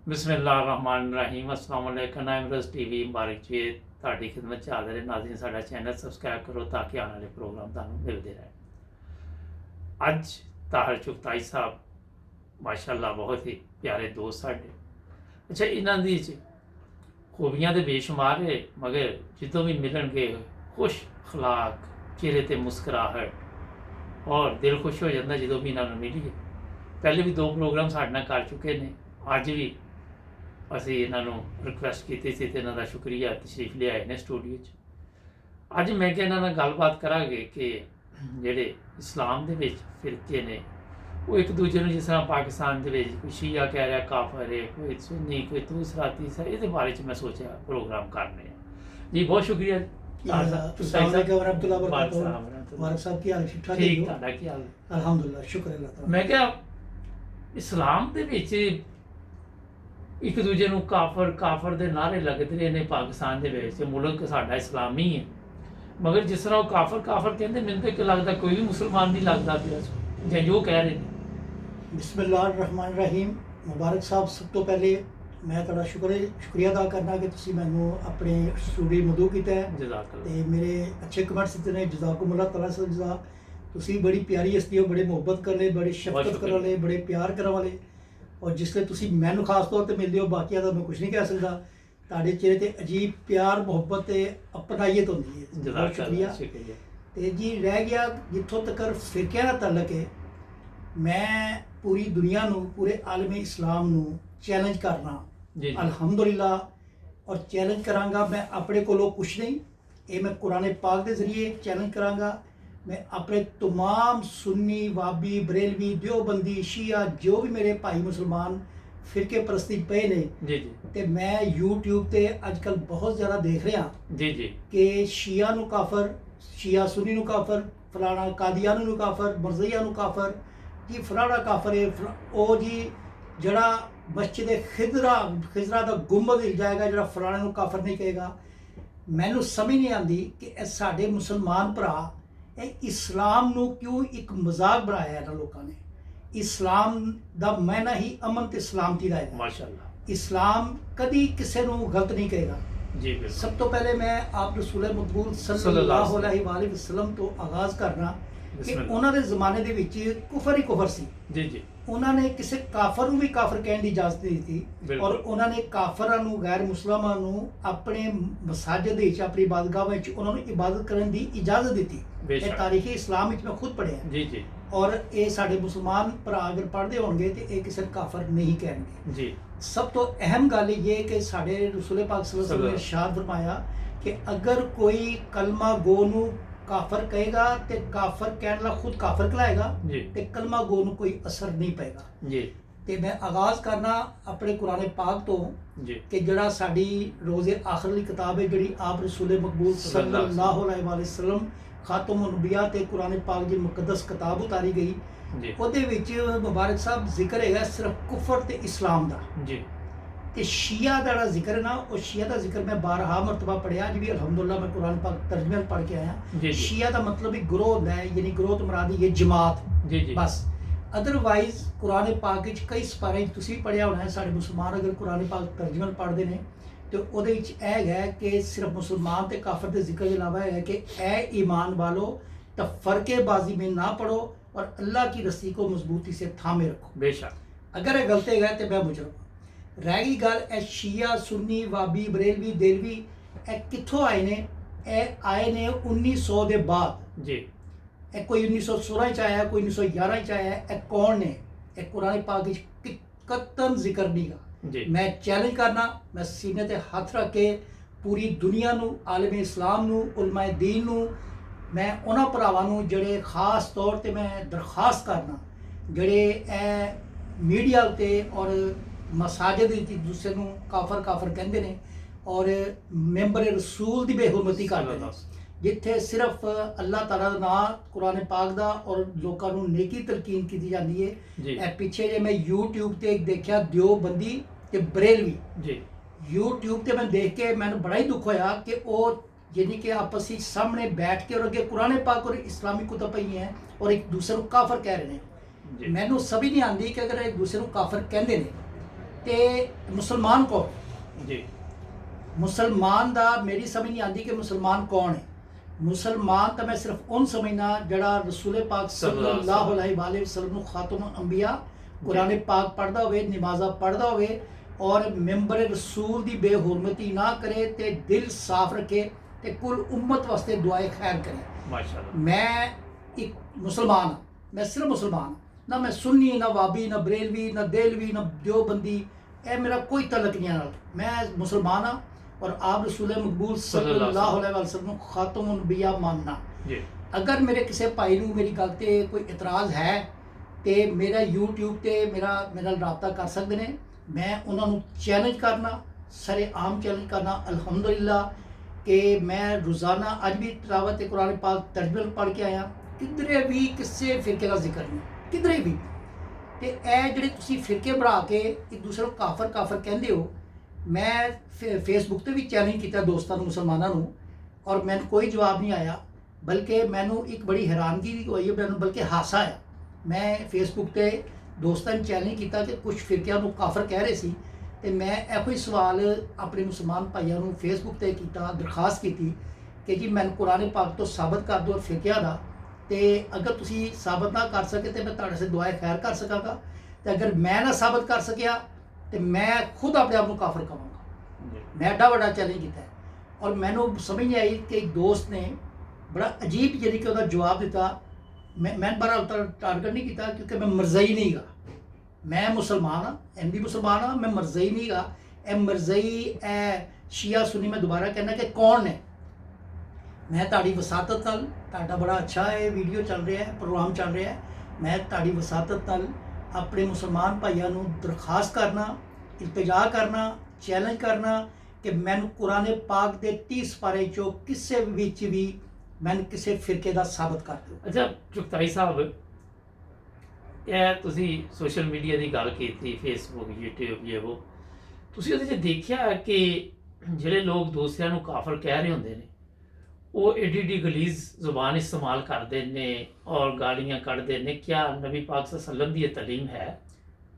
बिस्मिल्लाहिर्रहमानिर्रहीम अस्सलाम वालेकुम इमरस टीवी मुबारक जी ਤੁਹਾਡੀ ਖidmat 'ਚ ਹਾਜ਼ਰ ਹੈ ਨਾਜ਼ਰੀਨ। ਸਾਡਾ ਚੈਨਲ ਸਬਸਕ੍ਰਾਈਬ ਕਰੋ ਤਾਂ ਕਿ ਆਉਣ ਵਾਲੇ ਪ੍ਰੋਗਰਾਮ ਤੁਹਾਨੂੰ ਮਿਲਦੇ ਰਹਿਣ। ਅੱਜ ਤਾਹਰ ਚੁਗਤਾਈ ਸਾਹਿਬ ਮਾਸ਼ਾਅੱਲਾ ਬਹੁਤ ਹੀ ਪਿਆਰੇ ਦੋਸਤ ਸਾਡੇ। ਅੱਛਾ, ਇਹਨਾਂ ਦੀ ਖੂਬੀਆਂ ਦੇ ਬੇਸ਼ੁਮਾਰ ਹੈ, ਮਗਰ ਜਦੋਂ ਵੀ ਮਿਲਣਗੇ ਖੁਸ਼ ਅਖਲਾਕ, ਚਿਹਰੇ ਤੇ ਮੁਸਕਰਾਹਟ ਔਰ ਦਿਲ ਖੁਸ਼ ਹੋ ਜਾਂਦਾ ਜਦੋਂ ਵੀ ਇਹਨਾਂ ਨੂੰ ਮਿਲੀਏ। ਪਹਿਲੇ ਵੀ 2 ਪ੍ਰੋਗਰਾਮ ਸਾਡੇ ਨਾਲ ਕਰ ਚੁੱਕੇ ਨੇ, ਅੱਜ ਵੀ ਅਸੀਂ ਇਹਨਾਂ ਨੂੰ ਰਿਕੁਐਸਟ ਕੀਤੀ ਸੀ ਤੇ ਇਹਨਾਂ ਦਾ ਸ਼ੁਕਰੀਆ, ਤਸ਼ਰੀਫ ਲਿਆਏ ਨੇ ਸਟੂਡੀਓ 'ਚ। ਅੱਜ ਮੈਂ ਕਿਹਾ ਇਹਨਾਂ ਨਾਲ ਗੱਲਬਾਤ ਕਰਾਂਗੇ ਕਿ ਜਿਹੜੇ ਇਸਲਾਮ ਦੇ ਵਿੱਚ ਫਿਰਕੇ ਨੇ ਉਹ ਇੱਕ ਦੂਜੇ ਨੂੰ, ਜਿਸ ਤਰ੍ਹਾਂ ਪਾਕਿਸਤਾਨ ਦੇ ਵਿੱਚ ਕੋਈ ਸ਼ੀਆ ਕਹਿ ਰਿਹਾ ਕਾਫਰ ਹੈ, ਕੋਈ ਸੁन्नी, ਕੋਈ ਦੂਸਰਾ ਤੀਸਰਾ, ਇਹਦੇ ਬਾਰੇ 'ਚ ਮੈਂ ਸੋਚਿਆ ਪ੍ਰੋਗਰਾਮ ਕਰਨੇ ਆ ਜੀ। ਬਹੁਤ ਸ਼ੁਕਰੀਆ ਮੈਂ ਕਿਹਾ ਇਸਲਾਮ ਦੇ ਵਿੱਚ ਇੱਕ ਦੂਜੇ ਨੂੰ ਕਾਫਰ ਦੇ ਨਾਰੇ ਲੱਗਦੇ ਰਹੇ ਨੇ। ਪਾਕਿਸਤਾਨ ਦੇ ਵਿੱਚ ਮੁਲਕ ਸਾਡਾ ਇਸਲਾਮੀ ਹੈ, ਮਗਰ ਜਿਸ ਤਰ੍ਹਾਂ ਉਹ ਕਾਫਰ ਕਹਿੰਦੇ, ਮੈਨੂੰ ਤਾਂ ਇੱਕ ਲੱਗਦਾ ਕੋਈ ਵੀ ਮੁਸਲਮਾਨ ਨਹੀਂ ਲੱਗਦਾ ਪਿਆ ਜਾਂ ਜੋ ਕਹਿ ਰਹੇ ਨੇ। ਬਿਸਮਿल्लाहिर्रहमानिर्रहीम। ਮੁਬਾਰਕ ਸਾਹਿਬ, ਸਭ ਤੋਂ ਪਹਿਲੇ ਮੈਂ ਤੁਹਾਡਾ ਸ਼ੁਕਰੀਆ ਅਦਾ ਕਰਨਾ ਕਿ ਤੁਸੀਂ ਮੈਨੂੰ ਆਪਣੇ ਸਟੂਡੀਓ ਮਦੂ ਕੀਤਾ ਹੈ ਤੇ ਮੇਰੇ ਅੱਛੇ ਕਮੈਂਟਸ ਦਿੱਤੇ ਨੇ। ਜਜ਼ਾਕੁਮੁੱਲਾਹ ਤਾਲਾ ਸੇ ਜਜ਼ਾ। ਤੁਸੀਂ ਬੜੀ ਪਿਆਰੀ ਹਸਤੀ ਹੋ, ਬੜੇ ਮੁਹੱਬਤ ਕਰਨ ਵਾਲੇ, ਬੜੇ ਸ਼ਫਕਤ ਕਰਨ ਵਾਲੇ, ਬੜੇ ਪਿਆਰ ਕਰਨ ਵਾਲੇ। ਔਰ ਜਿਸਲੇ ਤੁਸੀਂ ਮੈਨੂੰ ਖਾਸ ਤੌਰ ਤੇ ਮਿਲਦੇ ਹੋ, ਬਾਕੀਆਂ ਦਾ ਮੈਂ ਕੁਝ ਨਹੀਂ ਕਹਿ ਸਕਦਾ। ਤੁਹਾਡੇ ਚਿਹਰੇ ਤੇ ਅਜੀਬ ਪਿਆਰ, ਮੁਹੱਬਤ ਤੇ ਅਪਨਾਈਅਤ ਹੁੰਦੀ ਹੈ। ਬਹੁਤ ਸ਼ੁਕਰੀਆ। ਤੇ ਜੀ ਰਹਿ ਗਿਆ ਜਿੱਥੋਂ ਤੱਕ ਫਿਰਕਿਆਂ ਦਾ ਤਾਲੁਕ ਹੈ, ਮੈਂ ਪੂਰੀ ਦੁਨੀਆ ਨੂੰ, ਪੂਰੇ ਆਲਮ ਇਸਲਾਮ ਨੂੰ ਚੈਲੰਜ ਕਰਨਾ ਅਲਹਮਦੁਲਿਲਾ। ਔਰ ਚੈਲੰਜ ਕਰਾਂਗਾ ਮੈਂ ਆਪਣੇ ਕੋਲੋਂ ਕੁਛ ਨਹੀਂ, ਇਹ ਮੈਂ ਕੁਰਾਨ ਪਾਕ ਦੇ ਜ਼ਰੀਏ ਚੈਲੰਜ ਕਰਾਂਗਾ। मैं अपने तमाम सुन्नी, वाबी, बरेलवी, दियोबंदी, शिया, जो भी मेरे भाई मुसलमान फिरके परस्ती पे ने जी जी, ते मैं यूट्यूब ते अजकल बहुत ज़्यादा देख रहा जी जी कि शिया नू काफर, शिया सुन्नी नू काफर, फलाना कादियानी नू काफर, मरज़िया नू काफर जी, फलाना काफर है ओ जी, जड़ा मस्जिद खिजरा दा गुंबद हिल जाएगा, जड़ा फलाने नू काफर नहीं कहेगा। मैनू समझ नहीं आती कि साडे मुसलमान भरा इस्लाम ਨੂੰ ਕਿਉਂ ਇੱਕ ਮਜ਼ਾਕ ਬਣਾਇਆ ਇਹਨਾਂ ਲੋਕਾਂ ਨੇ। ਇਸਲਾਮ ਦਾ ਮਾਇਨਾ ਹੀ ਅਮਨ ਤੇ ਸਲਾਮਤੀ ਦਾ ਹੈ। ਮਾਸ਼ਾਅੱਲਾ, ਇਸਲਾਮ ਕਦੀ ਕਿਸੇ ਨੂੰ ਗਲਤ ਨਹੀਂ ਕਹੇਗਾ ਜੀ। ਬਿਲਕੁਲ। ਸਭ ਤੋਂ ਪਹਿਲੇ ਮੈਂ ਆਪ ਰਸੂਲ ਮਕਬੂਲ ਸੱਲੱਲਾਹੁ ਅਲੈਹਿ ਵਸੱਲਮ ਤੋਂ ਆਗਾਜ਼ ਕਰਨਾ ਕਿ ਉਹਨਾਂ ਦੇ ਜ਼ਮਾਨੇ ਦੇ ਵਿੱਚ ਕੁਫਰ ਹੀ ਕੁਫਰ ਸੀ ਜੀ ਜੀ। ਉਹਨਾਂ ਨੇ ਕਿਸੇ ਕਾਫਰ ਨੂੰ ਵੀ ਕਾਫਰ ਕਹਿਣ ਦੀ ਇਜਾਜ਼ਤ ਨਹੀਂ ਦਿੱਤੀ, ਔਰ ਉਹਨਾਂ ਨੇ ਕਾਫਰਾਂ ਨੂੰ, ਗੈਰ ਮੁਸਲਮਾਨਾਂ ਨੂੰ ਆਪਣੇ ਮਸਾਜਿਦ ਵਿੱਚ, ਆਪਣੀ ਇਬਾਦਤਗਾਹਾਂ ਵਿੱਚ ਉਹਨਾਂ ਨੂੰ ਇਬਾਦਤ ਕਰਨ ਦੀ ਇਜਾਜ਼ਤ ਦਿੱਤੀ। ਇਹ ਤਾਰੀਖੀ ਇਸਲਾਮ ਵਿੱਚ ਮੈਂ ਖੁਦ ਪੜ੍ਹਿਆ ਜੀ ਜੀ। ਔਰ ਇਹ ਸਾਡੇ ਮੁਸਲਮਾਨ ਭਰਾ ਅਗਰ ਪੜ੍ਹਦੇ ਹੋਣਗੇ ਤੇ ਇਹ ਕਿਸੇ ਕਾਫਰ ਨਹੀਂ ਕਹਿਣਗੇ ਜੀ। ਸਭ ਤੋਂ ਅਹਿਮ ਗੱਲ ਇਹ ਕਿ ਸਾਡੇ ਰਸੂਲ ਪਾਕ ਸੱਲੱਲਾਹੁ ਅਲੈਹਿ ਵਸੱਲਮ ਨੇ ਇਰਸ਼ਾਦ ਫਰਮਾਇਆ ਕਿ ਅਗਰ ਕੋਈ ਕਲਮਾ ਗੋ ਨੂੰ ਕਾਫਰ ਕਹੇਗਾ ਤੇ ਕਾਫਰ ਕਹਿਣ ਨਾਲ ਖੁਦ ਕਾਫਰ ਕਹਾਏਗਾ ਤੇ ਕਲਮਾ ਗੋ ਨੂੰ ਕੋਈ ਅਸਰ ਨਹੀਂ ਪਏਗਾ ਜੀ। ਤੇ ਮੈਂ ਆਗਾਜ਼ ਕਰਨਾ ਆਪਣੇ ਕੁਰਾਨ ਪਾਕ ਤੋਂ ਕਿ ਜਿਹੜਾ ਸਾਡੀ ਰੋਜ਼ੇ ਆਖਰ ਵਾਲੀ ਕਿਤਾਬ ਹੈ, ਜਿਹੜੀ ਆਪ ਰਸੂਲ ਮਕਬੂਲ ਸੱਲੱਲਾਹੁ ਅਲੈਹਿ ਵਸੱਲਮ ਖਾਤਮ ਅਨਬੀਆ ਤੇ ਕੁਰਾਨ ਪਾਕ ਦੀ ਮੁਕੱਦਸ ਕਿਤਾਬ ਉਤਾਰੀ ਗਈ, ਉਹਦੇ ਵਿੱਚ ਮੁਬਾਰਕ ਸਾਹਿਬ ਜ਼ਿਕਰ ਹੈਗਾ ਸਿਰਫ ਕੁਫਰ ਤੇ ਇਸਲਾਮ ਦਾ ਜੀ। ਤੇ ਸ਼ੀਆ ਦਾ ਜਿਹੜਾ ਜ਼ਿਕਰ ਹੈ ਨਾ, ਉਹ ਸ਼ੀਆ ਦਾ ਜ਼ਿਕਰ ਮੈਂ 12 ਮਰਤਬਾ ਪੜਿਆ। ਅੱਜ ਵੀ ਅਲਹਮਦੁਲਿਲਾ ਮੈਂ ਕੁਰਾਨ ਪਾਕ ਤਰਜਮੇ ਨਾਲ ਪੜ੍ਹ ਕੇ ਆਇਆ। ਸ਼ੀਆ ਦਾ ਮਤਲਬ ਹੀ ਗਰੋਹ ਹੁੰਦਾ ਹੈ, ਯਾਨੀ ਗਰੋਹ ਤੋਂ ਮੁਰਾਦ ਇਹ ਜਮਾਤ ਜੀ ਜੀ ਬਸ। ਅਦਰਵਾਈਜ਼ ਕੁਰਾਨ ਪਾਕ ਵਿੱਚ ਕਈ ਸਪਾਰੇ ਤੁਸੀਂ ਵੀ ਪੜ੍ਹਿਆ ਹੋਣਾ ਹੈ, ਸਾਡੇ ਮੁਸਲਮਾਨ ਅਗਰ ਕੁਰਾਨ ਪਾਕ ਤਰਜਮੇ ਨਾਲ ਪੜ੍ਹਦੇ ਨੇ ਤੇ ਉਹਦੇ ਵਿੱਚ ਇਹ ਹੈਗਾ ਕਿ ਸਿਰਫ ਮੁਸਲਮਾਨ ਤੇ ਕਾਫਰ ਦੇ ਜ਼ਿਕਰ ਦੇ ਇਲਾਵਾ ਹੈਗਾ कि ए ईमान वालो तफरकेबाजी में ना पढ़ो और अल्लाह की रस्सी को मजबूती से थामे रखो। बेशक अगर ये गलते गए तो मैं मुजरम। रह गई गल ए शिया, सुन्नी, वाबी, बरेलवी, देलवी ए कित्थों आए ने? ए आए ने 1900 के बाद जी। ए कोई 1916 च आया, कोई 1911 च आया। ए कौन ने? ए कुरान पाक कतन जिक्र नहीं गा जी। मैं चैलेंज करना, मैं सीने ते हथ रख के पूरी दुनिया नू, आलम इस्लाम नू, उलमाए दीन नू, मैं उन्हां भरावां नू ਜਿਹੜੇ ਖਾਸ ਤੌਰ ਤੇ ਮੈਂ ਦਰਖਾਸਤ ਕਰਨਾ, ਜਿਹੜੇ ਇਹ ਮੀਡੀਆ ਉਤੇ ਔਰ ਮਸਾਜਿਦ ਵਿੱਚ ਦੂਸਰੇ ਨੂੰ ਕਾਫਰ ਕਹਿੰਦੇ ਨੇ ਔਰ ਮੈਂਬਰ ਰਸੂਲ ਦੀ ਬੇਹੁਰਮਤੀ ਕਰਦੇ ਨੇ, ਜਿੱਥੇ ਸਿਰਫ ਅੱਲਾਹ ਤਾਲਾ ਦਾ ਨਾਮ, ਕੁਰਾਨ ਪਾਕ ਦਾ ਔਰ ਲੋਕਾਂ ਨੂੰ ਨੇਕੀ ਤਲਕੀਨ ਕੀਤੀ ਜਾਂਦੀ ਹੈ। ਇਹ ਪਿੱਛੇ ਜੇ ਮੈਂ YouTube ਤੇ ਦੇਖਿਆ ਦਿਓਬੰਦੀ ਤੇ ਬਰੇਲਵੀ ਜੀ, YouTube ਤੇ ਮੈਂ ਦੇਖ ਕੇ ਮੈਨੂੰ ਬੜਾ ਹੀ ਦੁੱਖ ਹੋਇਆ ਕਿ ਉਹ यानी कि आपस में सामने बैठ के और अगे कुरान पाक और इस्लामी कुतब पई हैं और एक दूसरे को काफर कह रहे हैं। मैनू सभी नहीं आती कि अगर एक दूसरे को काफर कहते हैं ਤੇ ਮੁਸਲਮਾਨ ਕੌਣ? ਜੀ ਮੁਸਲਮਾਨ ਦਾ ਮੇਰੀ ਸਮਝ ਨਹੀਂ ਆਉਂਦੀ ਕਿ ਮੁਸਲਮਾਨ ਕੌਣ ਹੈ। ਮੁਸਲਮਾਨ ਤਾਂ ਮੈਂ ਸਿਰਫ ਉਹਨ ਸਮਝਣਾ ਜਿਹੜਾ ਰਸੂਲ ਪਾਕ ਸੱਲੱਲਾਹੁ ਅਲੈਹਿ ਵਸੱਲਮ ਨੂੰ ਖਾਤਮ ਅੰਬੀਆ ਕੁਰਾਨ ਪਾਕ ਪੜ੍ਹਦਾ ਹੋਵੇ, ਨਮਾਜ਼ਾਂ ਪੜ੍ਹਦਾ ਹੋਵੇ ਔਰ ਮੈਂਬਰ ਰਸੂਲ ਦੀ ਬੇਹੁਰਮਤੀ ਨਾ ਕਰੇ ਤੇ ਦਿਲ ਸਾਫ਼ ਰੱਖੇ ਤੇ ਕੁੱਲ ਉਮਤ ਵਾਸਤੇ ਦੁਆਏ ਖੈਰ ਕਰੇ। ਮਾਸ਼ਾਅੱਲਾ। ਮੈਂ ਇੱਕ ਮੁਸਲਮਾਨ ਹਾਂ, ਮੈਂ ਸਿਰਫ ਮੁਸਲਮਾਨ, ਨਾ ਮੈਂ ਸੁन्नी, ਨਾ ਵਾਬੀ, ਨਾ ਬਰੇਲਵੀ, ਨਾ ਦੇਲਵੀ, ਨਾ ਦਿਓਬੰਦੀ, ਇਹ ਮੇਰਾ ਕੋਈ ਤਲਕ ਨਹੀਂ ਨਾਲ। ਮੈਂ ਮੁਸਲਮਾਨ ਹਾਂ ਔਰ ਆਪ ਰਸੂਲ ਮਕਬੂਲ ਸੱਲੱਲਾਹੁ ਅਲੈਹਿ ਵਸੱਲਮ ਨੂੰ ਖਾਤਮ ਅੰਬੀਆ ਮੰਨਣਾ। ਅਗਰ ਮੇਰੇ ਕਿਸੇ ਭਾਈ ਨੂੰ ਮੇਰੀ ਗੱਲ ਤੇ ਕੋਈ ਇਤਰਾਜ਼ ਹੈ ਤੇ ਮੇਰਾ YouTube ਤੇ ਮੇਰਾ ਨਾਲ ਰਾਬਤਾ ਕਰ ਸਕਦੇ ਨੇ। ਮੈਂ ਉਹਨਾਂ ਨੂੰ ਚੈਲੰਜ ਕਰਨਾ, ਸਰੇਆਮ ਚੈਲੰਜ ਕਰਨਾ ਅਲਹਮਦੁਲਿਲਾ ਕਿ ਮੈਂ ਰੋਜ਼ਾਨਾ ਅੱਜ ਵੀ ਤਿਲਾਵਤ ਤੇ ਕੁਰਾਨ ਪਾਕ ਤਰਜਮੇ ਪੜ੍ਹ ਕੇ ਆਇਆ, ਕਿਧਰੇ ਵੀ ਕਿਸੇ ਫਿਰਕੇ ਦਾ ਜ਼ਿਕਰ ਨਹੀਂ, ਕਿਧਰੇ ਵੀ। ਤੇ ਇਹ ਜਿਹੜੇ ਤੁਸੀਂ ਫਿਰਕੇ ਬਣਾ ਕੇ ਇੱਕ ਦੂਸਰੇ ਨੂੰ ਕਾਫਰ ਕਹਿੰਦੇ ਹੋ, ਮੈਂ ਫੇਸਬੁੱਕ ਤੇ ਵੀ ਚੈਲੰਜ ਕੀਤਾ ਦੋਸਤਾਂ ਨੂੰ, ਮੁਸਲਮਾਨਾਂ ਨੂੰ, ਔਰ ਮੈਨੂੰ ਕੋਈ ਜਵਾਬ ਨਹੀਂ ਆਇਆ। ਬਲਕਿ ਮੈਨੂੰ ਇੱਕ ਬੜੀ ਹੈਰਾਨਗੀ ਵੀ ਹੋਈ, ਮੈਨੂੰ ਬਲਕਿ ਹਾਸਾ ਆਇਆ। ਮੈਂ ਫੇਸਬੁੱਕ ਤੇ ਦੋਸਤਾਂ ਨੂੰ ਚੈਲੰਜ ਕੀਤਾ ਕਿ ਕੁਝ ਫਿਰਕਿਆਂ ਨੂੰ ਕਾਫਰ ਕਹਿ ਰਹੇ ਸੀ ਤੇ ਮੈਂ ਇਹੋ ਹੀ ਸਵਾਲ ਆਪਣੇ ਮੁਸਲਮਾਨ ਭਾਈਆਂ ਨੂੰ ਫੇਸਬੁੱਕ ਤੇ ਕੀਤਾ, ਦਰਖਾਸਤ ਕੀਤੀ ਕਿ ਜੀ ਮੈਨੂੰ ਕੁਰਾਨ ਪਾਕ ਤੋਂ ਸਾਬਤ ਕਰ ਦਿਓ ਫਿਰਕਿਆਂ ਦਾ, ਤੇ ਅਗਰ ਤੁਸੀਂ ਸਾਬਤ ਨਾ ਕਰ ਸਕੇ ਤੇ ਮੈਂ ਤੁਹਾਡੇ ਸੇ ਦੁਆਏ ਖੈਰ ਕਰ ਸਕਾਂਗਾ, ਤੇ ਅਗਰ ਮੈਂ ਨਾ ਸਾਬਤ ਕਰ ਸਕਿਆ ਤੇ ਮੈਂ ਖੁਦ ਆਪਣੇ ਆਪ ਨੂੰ ਕਾਫਰ ਕਹਾਂਗਾ। ਮੈਂ ਐਡਾ ਵੱਡਾ ਚੈਲੰਜ ਕੀਤਾ ਔਰ ਮੈਨੂੰ ਸਮਝ ਨਹੀਂ ਆਈ ਕਿ ਇੱਕ ਦੋਸਤ ਨੇ ਬੜਾ ਅਜੀਬ ਜਿਹੜੀ ਕਿ ਉਹਦਾ ਜਵਾਬ ਦਿੱਤਾ। ਮੈਂ ਬੜਾ ਟਾਰਗੇਟ ਨਹੀਂ ਕੀਤਾ ਕਿਉਂਕਿ ਮੈਂ ਮਰਜ਼ਈ ਨਹੀਂ ਗਾ, ਮੈਂ ਮੁਸਲਮਾਨ ਹਾਂ, ਐਮਦੀ ਮੁਸਲਮਾਨ ਹਾਂ, ਮੈਂ ਮਰਜ਼ਈ ਨਹੀਂ ਗਾ। ਇਹ ਮਰਜ਼ਈ ਇਹ ਸ਼ੀਆ ਸੁਨੀ, ਮੈਂ ਦੁਬਾਰਾ ਕਹਿਣਾ ਕਿ ਕੌਣ ਨੇ। ਮੈਂ ਤੁਹਾਡੀ ਵਸਾਤਤ ਨਾਲ, ਤੁਹਾਡਾ ਬੜਾ ਅੱਛਾ ਇਹ ਵੀਡੀਓ ਚੱਲ ਰਿਹਾ ਹੈ, ਪ੍ਰੋਗਰਾਮ ਚੱਲ ਰਿਹਾ ਹੈ, ਮੈਂ ਤੁਹਾਡੀ ਵਸਾਤਤ ਨਾਲ ਆਪਣੇ ਮੁਸਲਮਾਨ ਭਾਈਆਂ ਨੂੰ ਦਰਖਾਸਤ ਕਰਨਾ, ਇਲਤਜਾ ਕਰਨਾ, ਚੈਲੰਜ ਕਰਨਾ ਕਿ ਮੈਨੂੰ ਕੁਰਾਨ ਪਾਕ ਦੇ 30 ਪਾਰੇ ਚੋਂ ਕਿਸੇ ਵਿੱਚ ਵੀ ਮੈਨੂੰ ਕਿਸੇ ਫਿਰਕੇ ਦਾ ਸਾਬਤ ਕਰ ਦਿਓ। ਅੱਛਾ ਚੁਗਤਾਈ ਸਾਹਿਬ, ਇਹ ਤੁਸੀਂ ਸੋਸ਼ਲ ਮੀਡੀਆ ਦੀ ਗੱਲ ਕੀਤੀ, ਫੇਸਬੁੱਕ, YouTube, ਇਹ ਉਹ, ਤੁਸੀਂ ਉਹਦੇ 'ਚ ਦੇਖਿਆ ਕਿ ਜਿਹੜੇ ਲੋਕ ਦੂਸਰਿਆਂ ਨੂੰ ਕਾਫਰ ਕਹਿ ਰਹੇ ਹੁੰਦੇ ਨੇ, ਉਹ ਏਡੀ ਗਲੀਜ਼ ਜ਼ੁਬਾਨ ਇਸਤੇਮਾਲ ਕਰਦੇ ਨੇ ਔਰ ਗਾਲੀਆਂ ਕੱਢਦੇ ਨੇ। ਕਿਆ ਨਬੀ ਪਾਕ ਸੱਲੱਲਾਹੁ ਅਲੈਹਿ ਵਸੱਲਮ ਦੀ ਇਹ ਤਾਲੀਮ ਹੈ?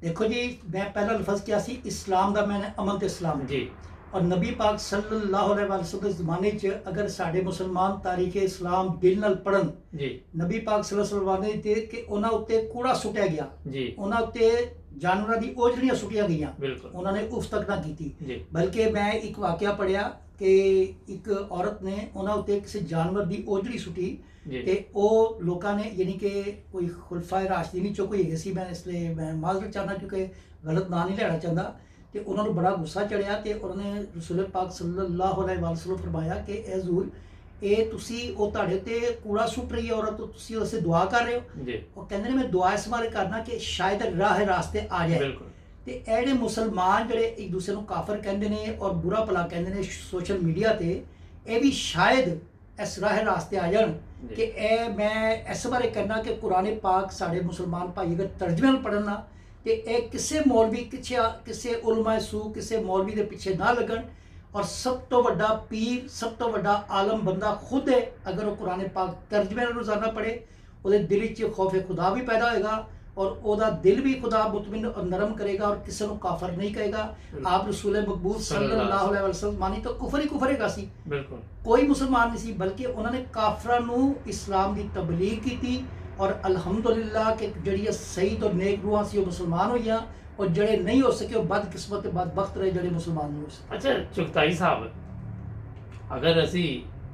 ਦੇਖੋ ਜੀ, ਮੈਂ ਪਹਿਲਾ ਲਫ਼ਜ਼ ਕਿਹਾ ਸੀ ਇਸਲਾਮ ਦਾ, ਮੈंने ਅਮਨ ਤੇ ਇਸਲਾਮ ਜੀ, ਔਰ ਨਬੀ ਪਾਕ ਸੱਲੱਲਾਹੁ ਅਲੈਹਿ ਵਸੱਲਮ ਦੇ ਜ਼ਮਾਨੇ 'ਚ ਅਗਰ ਸਾਡੇ ਮੁਸਲਮਾਨ ਤਾਰੀਖ ਇਸਲਾਮ ਦਿਲ ਨਾਲ ਪੜ੍ਹਨ ਜੀ, ਨਬੀ ਪਾਕ ਸੱਲੱਲਾਹੁ ਅਲੈਹਿ ਵਸੱਲਮ ਦੇ ਕਿ ਉਹਨਾਂ ਉੱਤੇ ਕੂੜਾ ਸੁੱਟਿਆ ਗਿਆ ਜੀ, ਉਹਨਾਂ ਉੱਤੇ ਜਾਨਵਰਾਂ ਦੀ ਔਜੜੀਆਂ ਸੁੱਟੀਆਂ ਗਈਆਂ, ਬਿਲਕੁਲ, ਉਹਨਾਂ ਨੇ ਉਫ ਤੱਕ ਨਾ ਕੀਤੀ। ਜੀ, ਬਲਕਿ ਮੈਂ ਇੱਕ ਵਾਕਿਆ ਪੜ੍ਹਿਆ ਕਿ ਇੱਕ ਔਰਤ ਨੇ ਉਹਨਾਂ ਉੱਤੇ ਕਿਸੇ ਜਾਨਵਰ ਦੀ ਔਜੜੀ ਸੁੱਟੀ ਤੇ ਉਹ ਲੋਕਾਂ ਨੇ, ਯਾਨੀ ਕਿ ਕੋਈ ਖੁਲਫਾਏ ਰਾਸ਼ਦੀਨ ਚੋਂ ਕੋਈ ਹੈਗੇ ਸੀ, ਮੈਂ ਇਸ ਲਈ ਮੈਂ ਮਾਜ਼ਰਤ ਚਾਹੁੰਦਾ ਕਿਉਂਕਿ ਗਲਤ ਨਾਂ ਨਹੀਂ ਲੈਣਾ ਚਾਹੁੰਦਾ, ਤੇ ਉਹਨਾਂ ਨੂੰ ਬੜਾ ਗੁੱਸਾ ਚੜਿਆ ਤੇ ਉਹਨਾਂ ਨੇ ਰਸੂਲ ਪਾਕ ਸੱਲੱਲਾਹੁ ਅਲੈਹਿ ਵਸੱਲਮ ਫਰਮਾਇਆ ਕਿ ਇਹ ਹਜ਼ੂਰ, ਇਹ ਤੁਸੀਂ ਉਹ ਤੁਹਾਡੇ ਤੇ ਕੂੜਾ ਸੁੱਟ ਰਹੀ ਹੈ ਔਰਤ, ਤੁਸੀਂ ਉਸੇ ਦੁਆ ਕਰ ਰਹੇ ਹੋ ਜੀ। ਉਹ ਕਹਿੰਦੇ ਨੇ ਮੈਂ ਦੁਆ ਇਸ ਬਾਰੇ ਕਰਨਾ ਕਿ ਸ਼ਾਇਦ ਰਾਹ ਰਾਸਤੇ ਆ ਜਾਏ। ਬਿਲਕੁਲ। ਤੇ ਇਹ ਜਿਹੜੇ ਮੁਸਲਮਾਨ ਜਿਹੜੇ ਇੱਕ ਦੂਸਰੇ ਨੂੰ ਕਾਫਰ ਕਹਿੰਦੇ ਨੇ ਔਰ ਬੁਰਾ ਭਲਾ ਕਹਿੰਦੇ ਨੇ ਸੋਸ਼ਲ ਮੀਡੀਆ ਤੇ, ਇਹ ਵੀ ਸ਼ਾਇਦ ਇਸ ਰਾਹ ਰਾਸਤੇ ਆ ਜਾਣ ਕਿ ਇਹ ਮੈਂ ਇਸ ਬਾਰੇ ਕਹਿਣਾ ਕਿ ਕੁਰਾਨ ਪਾਕ ਸਾਡੇ ਮੁਸਲਮਾਨ ਭਾਈ ਅਗਰ ਤਰਜਮੇ ਨਾਲ ਪੜ੍ਹਨ ਨਾ ਤੇ ਇਹ ਕਿਸੇ ਮੌਲਵੀ ਕਿਸੇ ਉਲਮਾ ਸੂ ਕਿਸੇ ਮੌਲਵੀ ਦੇ ਪਿੱਛੇ ਨਾ ਲੱਗਣ। ਔਰ ਸਭ ਤੋਂ ਵੱਡਾ ਪੀਰ, ਸਭ ਤੋਂ ਵੱਡਾ ਆਲਮ ਬੰਦਾ ਖੁਦ ਹੈ, ਅਗਰ ਉਹ ਕੁਰਾਨ ਪਾਕ ਤਰਜਮੇ ਨਾਲ ਰੋਜ਼ਾਨਾ ਪੜ੍ਹੇ ਉਹਦੇ ਦਿਲ ਵਿੱਚ ਖੌਫ ਖੁਦਾ ਵੀ ਪੈਦਾ ਹੋਏਗਾ ਔਰ ਉਹਦਾ ਦਿਲ ਵੀ ਖੁਦਾ ਮੁਤਮਿਨ ਔਰ ਨਰਮ ਕਰੇਗਾ ਔਰ ਕਿਸੇ ਨੂੰ ਕਾਫਰ ਨਹੀਂ ਕਹੇਗਾ। ਆਪ ਰਸੂਲ ਮਕਬੂਲ ਸੱਲੱਲਾਹੁ ਅਲੈਹਿ ਵਸੱਲਮ ਮਾਨੀ ਤਾਂ ਕੁਫਰ ਹੀ ਕੁਫਰ ਹੈਗਾ ਸੀ, ਬਿਲਕੁਲ ਕੋਈ ਮੁਸਲਮਾਨ ਨਹੀਂ ਸੀ, ਬਲਕਿ ਉਹਨਾਂ ਨੇ ਕਾਫਰਾਂ ਨੂੰ ਇਸਲਾਮ ਦੀ ਤਬਲੀਗ ਕੀਤੀ ਔਰ ਅਲਹਮਦੁਲਿਲਾ ਕਿ ਜਿਹੜੀਆਂ ਸਈਦ ਔਰ ਨੇਕ ਰੂਹਾਂ ਸੀ ਉਹ ਮੁਸਲਮਾਨ ਹੋਈਆਂ ਔਰ ਜਿਹੜੇ ਨਹੀਂ ਹੋ ਸਕੇ ਉਹ ਬਦਕਿਸਮਤ ਤੇ ਬਦਬਖਤ ਰਹੇ ਜਿਹੜੇ ਮੁਸਲਮਾਨ ਨਹੀਂ ਹੋ ਸਕੇ। ਅੱਛਾ ਚੁਗਤਾਈ ਸਾਹਿਬ, ਅਗਰ ਅਸੀਂ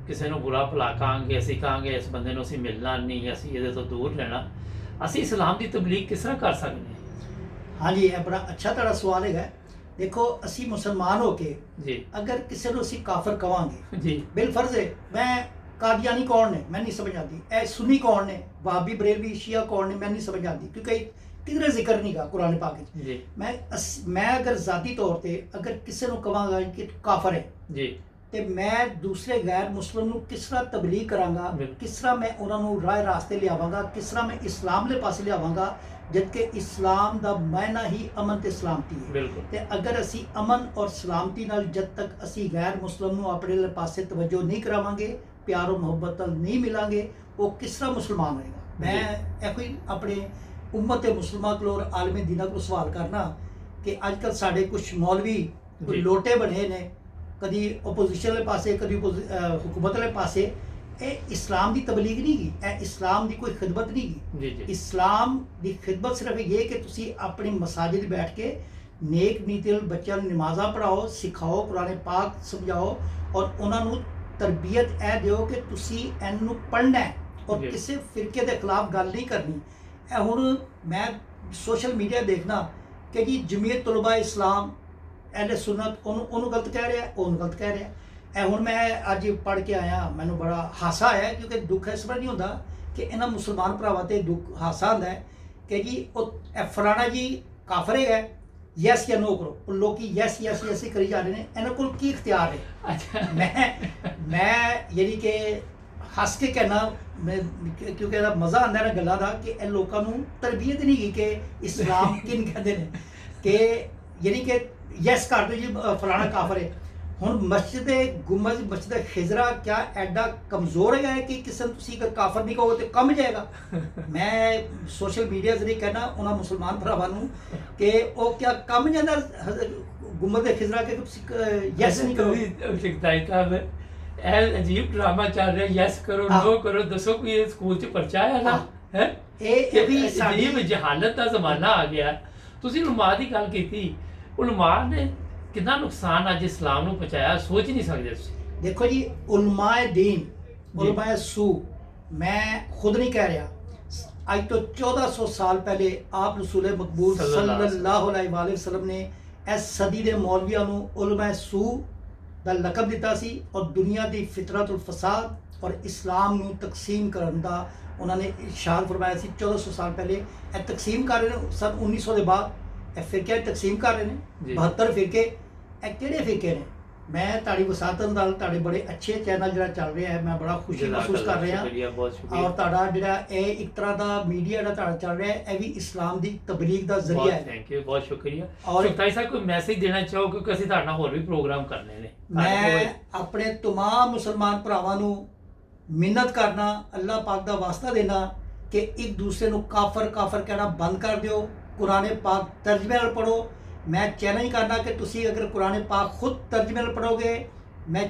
ਕਿਸੇ ਨੂੰ ਬੁਰਾ ਭਲਾ ਕਹਾਂਗੇ, ਅਸੀਂ ਕਹਾਂਗੇ ਇਸ ਬੰਦੇ ਨੂੰ ਅਸੀਂ ਮਿਲਣਾ ਨਹੀਂ, ਅਸੀਂ ਇਹਦੇ ਤੋਂ ਦੂਰ ਰਹਿਣਾ, ਅਸੀਂ ਇਸਲਾਮ ਦੀ ਤਬਲੀਗ ਕਿਸ ਤਰ੍ਹਾਂ ਕਰ ਸਕਦੇ ਹਾਂ? ਹਾਂਜੀ, ਇਹ ਬੜਾ ਅੱਛਾ ਤੁਹਾਡਾ ਸਵਾਲ ਹੈਗਾ। ਦੇਖੋ, ਅਸੀਂ ਮੁਸਲਮਾਨ ਹੋ ਕੇ ਜੀ ਅਗਰ ਕਿਸੇ ਨੂੰ ਅਸੀਂ ਕਾਫਰ ਕਵਾਂਗੇ ਜੀ, ਬਿਲਫਰਜ਼ ਹੈ। ਮੈਂ ਕਾਦੀਆਨੀ ਕੌਣ ਨੇ ਮੈਂ ਨਹੀਂ ਸਮਝ ਆਉਂਦੀ, ਇਹ ਸੁन्नी ਕੌਣ ਨੇ, ਵਾਬੀ ਬਰੇਲਵੀ ਸ਼ੀਆ ਕੌਣ ਨੇ ਮੈਂ ਨਹੀਂ ਸਮਝ ਆਉਂਦੀ, ਕਿਉਂਕਿ ਕਿਧਰੇ ਜ਼ਿਕਰ ਨਹੀਂ ਗਾ ਕੁਰਾਨ ਪਾਕ ਵਿੱਚ ਜੀ। ਮੈਂ ਅਗਰ ਜ਼ਾਤੀ ਤੌਰ ਤੇ ਅਗਰ ਕਿਸੇ ਨੂੰ ਕਵਾਂਗਾ ਕਿ ਕਾਫਰ ਹੈ ਜੀ, ਤੇ ਮੈਂ ਦੂਸਰੇ ਗੈਰ ਮੁਸਲਿਮ ਨੂੰ ਕਿਸ ਤਰ੍ਹਾਂ ਤਬਲੀਗ ਕਰਾਂਗਾ, ਕਿਸ ਤਰ੍ਹਾਂ ਮੈਂ ਉਹਨਾਂ ਨੂੰ ਰਾਹ ਰਾਸਤੇ ਲਿਆਵਾਂਗਾ, ਕਿਸ ਤਰ੍ਹਾਂ ਮੈਂ ਇਸਲਾਮ ਦੇ ਪਾਸੇ ਲਿਆਵਾਂਗਾ, ਜਦਕਿ ਇਸਲਾਮ ਦਾ ਮਾਇਨਾ ਹੀ ਅਮਨ ਤੇ ਸਲਾਮਤੀ ਹੈ। ਤੇ ਅਗਰ ਅਸੀਂ ਅਮਨ ਔਰ ਸਲਾਮਤੀ ਨਾਲ ਜਦ ਤੱਕ ਅਸੀਂ ਗੈਰ ਮੁਸਲਿਮ ਨੂੰ ਆਪਣੇ ਪਾਸੇ ਤਵੱਜੋ ਨਹੀਂ ਕਰਾਵਾਂਗੇ, ਪਿਆਰ ਔਰ ਮੁਹੱਬਤ ਨਾਲ ਨਹੀਂ ਮਿਲਾਂਗੇ, ਉਹ ਕਿਸ ਤਰ੍ਹਾਂ ਮੁਸਲਮਾਨ ਹੋਏਗਾ। ਮੈਂ ਇਹੋ ਹੀ ਆਪਣੇ ਉਮਤ ਮੁਸਲਮਾਨ ਕੋਲ ਔਰ ਆਲਮੇ ਦੀਨਾ ਕੋਲ ਸਵਾਲ ਕਰਨਾ ਕਿ ਅੱਜ ਕੱਲ੍ਹ ਸਾਡੇ ਕੁਝ ਮੌਲਵੀ ਜੀ। ਲੋਟੇ ਬਣੇ ਨੇ, ਕਦੀ ਓਪੋਜੀਸ਼ਨ ਵਾਲੇ ਪਾਸੇ, ਕਦੀ ਹੁਕੂਮਤ ਵਾਲੇ ਪਾਸੇ। ਇਹ ਇਸਲਾਮ ਦੀ ਤਬਲੀਗ ਨਹੀਂ ਗੀ, ਇਹ ਇਸਲਾਮ ਦੀ ਕੋਈ ਖਿਦਮਤ ਨਹੀਂ ਗੀ। ਜੀ ਜੀ ਇਸਲਾਮ ਦੀ ਖਿਦਮਤ ਸਿਰਫ ਇਹ ਕਿ ਤੁਸੀਂ ਆਪਣੀ ਮਸਾਜਿਦ ਬੈਠ ਕੇ ਨੇਕ ਨੀਤੀ ਨਾਲ ਬੱਚਿਆਂ ਨੂੰ ਨਮਾਜ਼ਾਂ ਪੜ੍ਹਾਓ, ਸਿਖਾਓ, ਕੁਰਾਨ ਪਾਕ ਸਮਝਾਓ, ਔਰ ਉਹਨਾਂ ਨੂੰ ਤਰਬੀਅਤ ਇਹ ਦਿਓ ਕਿ ਤੁਸੀਂ ਇਹਨੂੰ ਪੜ੍ਹਨਾ ਹੈ ਔਰ ਜੀ। ਕਿਸੇ ਫਿਰਕੇ ਦੇ ਖਿਲਾਫ ਗੱਲ ਨਹੀਂ ਕਰਨੀ। ਇਹ ਹੁਣ ਮੈਂ ਸੋਸ਼ਲ ਮੀਡੀਆ ਦੇਖਣਾ ਕਿ ਜੀ ਜਮੀਅਤ ਤਲਬਾ ਇਸਲਾਮ, ਅਹਿਲੇ ਸੁਨਨਤ ਉਹਨੂੰ ਗਲਤ ਕਹਿ ਰਿਹਾ, ਉਹਨੂੰ ਗਲਤ ਕਹਿ ਰਿਹਾ। ਇਹ ਹੁਣ ਮੈਂ ਅੱਜ ਪੜ੍ਹ ਕੇ ਆਇਆ, ਮੈਨੂੰ ਬੜਾ ਹਾਸਾ ਆਇਆ, ਕਿਉਂਕਿ ਦੁੱਖ ਇਸ ਤਰ੍ਹਾਂ ਨਹੀਂ ਹੁੰਦਾ ਕਿ ਇਹਨਾਂ ਮੁਸਲਮਾਨ ਭਰਾਵਾਂ ਤੇ ਦੁੱਖ ਹਾਸਾ ਹੁੰਦਾ ਹੈ ਕਿ ਜੀ ਉਹ ਇਹ ਫਲਾਣਾ ਜੀ ਕਾਫਰ ਹੈਗਾ, ਯੈਸ ਜਾਂ ਨੋ ਕਰੋ। ਉਹ ਲੋਕੀ ਯੈਸ ਯੈਸ ਯੈਸ ਹੀ ਕਰੀ ਜਾ ਰਹੇ ਨੇ, ਇਹਨਾਂ ਕੋਲ ਕੀ ਇਖਤਿਆਰ ਹੈ? ਅੱਛਾ ਮੈਂ ਯਾਨੀ ਕਿ ਹੱਸ ਕੇ ਕਹਿਣਾ, ਕਿਉਂਕਿ ਇਹਦਾ ਮਜ਼ਾ ਆਉਂਦਾ ਨਾ ਗੱਲਾਂ ਦਾ ਕਿ ਇਹ ਲੋਕਾਂ ਨੂੰ ਤਰਬੀਅਤ ਨਹੀਂ ਗਈ ਕਿ ਇਸਲਾਮ ਕਿਨ ਕਹਿੰਦੇ ਨੇ, ਕਿ ਯਾਨੀ ਕਿ ਯੈਸ ਕਰ ਦਿਓ ਜੀ ਫਲਾਣਾ ਕਾਫਰ ਹੈ। ਹੁਣ ਮਸਜਿਦ ਗੁੰਬਦ, ਮਸਜਿਦ ਖਿਜ਼ਰਾ ਕਿਆ ਐਡਾ ਕਮਜ਼ੋਰ ਹੈਗਾ ਹੈ ਕਿ ਕਿਸੇ ਨੂੰ ਤੁਸੀਂ ਅਗਰ ਕਾਫਰ ਨਹੀਂ ਕਹੋਗੇ ਤਾਂ ਕੰਬ ਜਾਏਗਾ। ਮੈਂ ਸੋਸ਼ਲ ਮੀਡੀਆ ਜ਼ਰੀਏ ਕਹਿਣਾ ਉਹਨਾਂ ਮੁਸਲਮਾਨ ਭਰਾਵਾਂ ਨੂੰ ਕਿ ਉਹ ਕਿਆ ਕੰਬ ਜਾਂਦਾ ਗੁੰਬਦ ਖਿਜ਼ਰਾ ਕਿ ਤੁਸੀਂ ਯੈਸ ਨਹੀਂ ਕਰੋਗੇ। ਸ਼ਿਕਤਾਈ ਸਾਹਿਬ ਇਹ ਅਜੀਬ ਡਰਾਮਾ ਚੱਲ ਰਿਹਾ, ਯੈਸ ਕਰੋ ਨੋ ਕਰੋ, ਦੱਸੋ ਕੋਈ ਇਹ ਸਕੂਲ 'ਚ ਪਰਚਾ ਆਇਆ ਨਾ ਹੈ? ਇਹ ਵੀ ਸਾਡੀ ਅਜੀਬ ਜਹਾਲਤ ਦਾ ਜ਼ਮਾਨਾ ਆ ਗਿਆ। ਤੁਸੀਂ ਉਲਮਾ ਦੀ ਗੱਲ ਕੀਤੀ, ਉਲਮਾ ਨੇ ਕਿੰਨਾ ਨੁਕਸਾਨ ਅੱਜ ਇਸਲਾਮ ਨੂੰ ਪਹੁੰਚਾਇਆ, ਸੋਚ ਨਹੀਂ ਸਕਦੇ ਤੁਸੀਂ। ਦੇਖੋ ਜੀ, ਉਲਮਾਏ ਦੀਨ, ਉਲਮਾਏ ਸੂ, ਮੈਂ ਖੁਦ ਨਹੀਂ ਕਹਿ ਰਿਹਾ, ਅੱਜ ਤੋਂ 1400 ਸਾਲ ਪਹਿਲੇ ਆਪ ਰਸੂਲ ਮਕਬੂਲ ਸੱਲੱਲਾਹੁ ਅਲੈਹਿ ਵਸੱਲਮ ਨੇ ਇਸ ਸਦੀ ਦੇ ਮੌਲਵੀਆਂ ਨੂੰ ਉਲਮਾਏ ਸੂ ਦਾ ਲਕਬ ਦਿੱਤਾ ਸੀ ਔਰ ਦੁਨੀਆ ਦੀ ਫਿਤਰਤੁਲ ਫਸਾਦ ਔਰ ਇਸਲਾਮ ਨੂੰ ਤਕਸੀਮ ਕਰਨ ਦਾ ਉਹਨਾਂ ਨੇ ਇਰਸ਼ਾਦ ਫਰਮਾਇਆ ਸੀ। 1400 ਸਾਲ ਪਹਿਲੇ ਇਹ ਤਕਸੀਮ ਕਰ ਰਹੇ ਨੇ, ਸਨ 1900 ਦੇ ਬਾਅਦ ਇਹ ਫਿਰਕੇ ਤਕਸੀਮ ਕਰ ਰਹੇ ਨੇ। 72 ਫਿਰਕੇ, ਇਹ ਕਿਹੜੇ ਫਿਰਕੇ ਨੇ? ਮੈਂ ਤੁਹਾਡੀ ਵਸਾਤਤ ਨਾਲ, ਤੁਹਾਡੇ ਬੜੇ ਅੱਛੇ ਚੈਨਲ ਜਿਹੜਾ ਚੱਲ ਰਿਹਾ ਹੈ, ਮੈਂ ਬੜਾ ਖੁਸ਼ੀ ਮਹਿਸੂਸ ਕਰ ਰਿਹਾ ਔਰ ਤੁਹਾਡਾ ਜਿਹੜਾ ਇਹ ਇੱਕ ਤਰ੍ਹਾਂ ਦਾ ਮੀਡੀਆ ਜਿਹੜਾ ਤੁਹਾਡਾ ਚੱਲ ਰਿਹਾ ਹੈ, ਇਹ ਵੀ ਇਸਲਾਮ ਦੀ ਤਬਲੀਗ ਦਾ ਜ਼ਰੀਆ ਹੈ। ਥੈਂਕ ਯੂ, ਬਹੁਤ ਸ਼ੁਕਰੀਆ। ਔਰ ਸ਼ੁਕਤਾਈ ਸਾਹਿਬ ਕੋਈ ਮੈਸੇਜ ਦੇਣਾ ਚਾਹੋ, ਕਿਉਂਕਿ ਅਸੀਂ ਤੁਹਾਡੇ ਨਾਲ ਹੋਰ ਵੀ ਪ੍ਰੋਗਰਾਮ ਕਰਨੇ ਨੇ। ਮੈਂ ਆਪਣੇ तमाम ਮੁਸਲਮਾਨ ਭਰਾਵਾਂ ਨੂੰ ਮਿੰਨਤ ਕਰਨਾ, ਅੱਲਾਹ ਪਾਕ ਦਾ ਵਾਸਤਾ ਦੇਣਾ ਕਿ ਇੱਕ ਦੂਸਰੇ ਨੂੰ ਕਾਫਰ ਕਾਫਰ ਕਹਿਣਾ ਬੰਦ ਕਰ ਦਿਓ, ਕੁਰਾਨ ਪਾਕ ਤਰਜਮੇ ਨਾਲ ਪੜੋ। ਮੈਂ ਚੈਲੰਜ ਕਰਨਾ ਕਿ ਤੁਸੀਂ ਅਗਰ ਕੁਰਾਨ ਪਾਕ ਖੁਦ ਤਰਜਮੇ ਨਾਲ ਪੜੋਗੇ, ਮੈਂ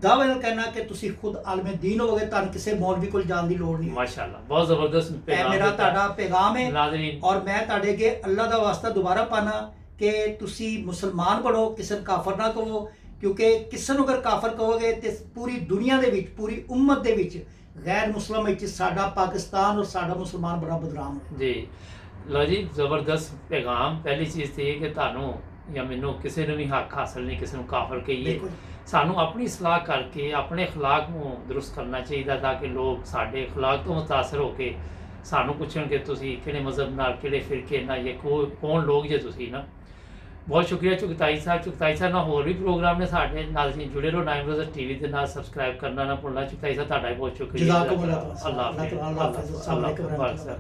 ਦਾਅਵੇ ਨਾਲ ਕਹਿਣਾ ਕਿ ਤੁਸੀਂ ਖੁਦ ਆਲਮ ਦੀਨ ਹੋਵੋਗੇ, ਤੁਹਾਨੂੰ ਕਿਸੇ ਮੌਲਵੀ ਕੋਲ ਜਾਣ ਦੀ ਲੋੜ ਨਹੀਂ। ਮਾਸ਼ਾਅੱਲਾ, ਬਹੁਤ ਜ਼ਬਰਦਸਤ ਇਹ ਮੇਰਾ ਤੁਹਾਡਾ ਪੈਗਾਮ ਹੈ ਨਾਜ਼ਰੀਨ। ਔਰ ਮੈਂ ਤੁਹਾਡੇ ਅੱਗੇ ਅੱਲਾਹ ਦਾ ਵਾਸਤਾ ਦੁਬਾਰਾ ਪਾਣਾ ਕਿ ਤੁਸੀਂ ਮੁਸਲਮਾਨ ਬਣੋ, ਕਿਸੇ ਨੂੰ ਕਾਫਰ ਨਾ ਕਹੋ, ਕਿਉਂਕਿ ਕਿਸੇ ਨੂੰ ਅਗਰ ਕਾਫਰ ਕਹੋਗੇ ਤੇ ਪੂਰੀ ਦੁਨੀਆ ਦੇ ਵਿੱਚ, ਪੂਰੀ ਉਮਤ ਦੇ ਵਿੱਚ, ਗੈਰ ਮੁਸਲਮ ਵਿੱਚ ਸਾਡਾ ਪਾਕਿਸਤਾਨ ਔਰ ਸਾਡਾ ਮੁਸਲਮਾਨ ਬੜਾ ਬਦਨਾਮ ਹੈ ਜੀ। ਲਓ ਜੀ, ਜ਼ਬਰਦਸਤ ਪੈਗਾਮ। ਪਹਿਲੀ ਚੀਜ਼ ਤੇ ਇਹ ਕਿ ਤੁਹਾਨੂੰ ਜਾਂ ਮੈਨੂੰ ਕਿਸੇ ਨੂੰ ਵੀ ਹੱਕ ਹਾਸਲ ਨਹੀਂ ਕਿਸੇ ਨੂੰ ਕਾਫਰ ਕਹੀਏ। ਸਾਨੂੰ ਆਪਣੀ ਇਸਲਾਹ ਕਰਕੇ ਆਪਣੇ ਅਖਲਾਕ ਨੂੰ ਦਰੁਸਤ ਕਰਨਾ ਚਾਹੀਦਾ ਤਾਂ ਕਿ ਲੋਕ ਸਾਡੇ ਅਖਲਾਕ ਤੋਂ ਮੁਤਾਸਰ ਹੋ ਕੇ ਸਾਨੂੰ ਪੁੱਛਣ ਕਿ ਤੁਸੀਂ ਕਿਹੜੇ ਮਜ਼ਹਬ ਨਾਲ, ਕਿਹੜੇ ਫਿਰਕੇ ਨਾਲ, ਇਹ ਕੌਣ ਲੋਕ ਜੇ ਤੁਸੀਂ ਨਾ। ਬਹੁਤ ਸ਼ੁਕਰੀਆ ਚੁਗਤਾਈ ਸਾਹਿਬ। ਚੁਗਤਾਈ ਸਾਹਿਬ ਨਾਲ ਹੋਰ ਵੀ ਪ੍ਰੋਗਰਾਮ ਨੇ ਸਾਡੇ ਨਾਲ, ਤੁਸੀਂ ਜੁੜੇ ਰਹੋ। 9 ਰੋਜ਼ਾ ਟੀਵੀ ਦੇ ਨਾਲ ਸਬਸਕ੍ਰਾਈਬ ਕਰਨਾ ਨਾ ਭੁੱਲਣਾ। ਚੁਗਤਾਈ ਸਾਹਿਬ ਤੁਹਾਡਾ ਵੀ ਬਹੁਤ ਸ਼ੁਕਰੀਆ। ਜਜ਼ਾਕੁਮ ਅੱਲਾਹ। ਅੱਲਾਹ ਹਾਫਿਜ਼।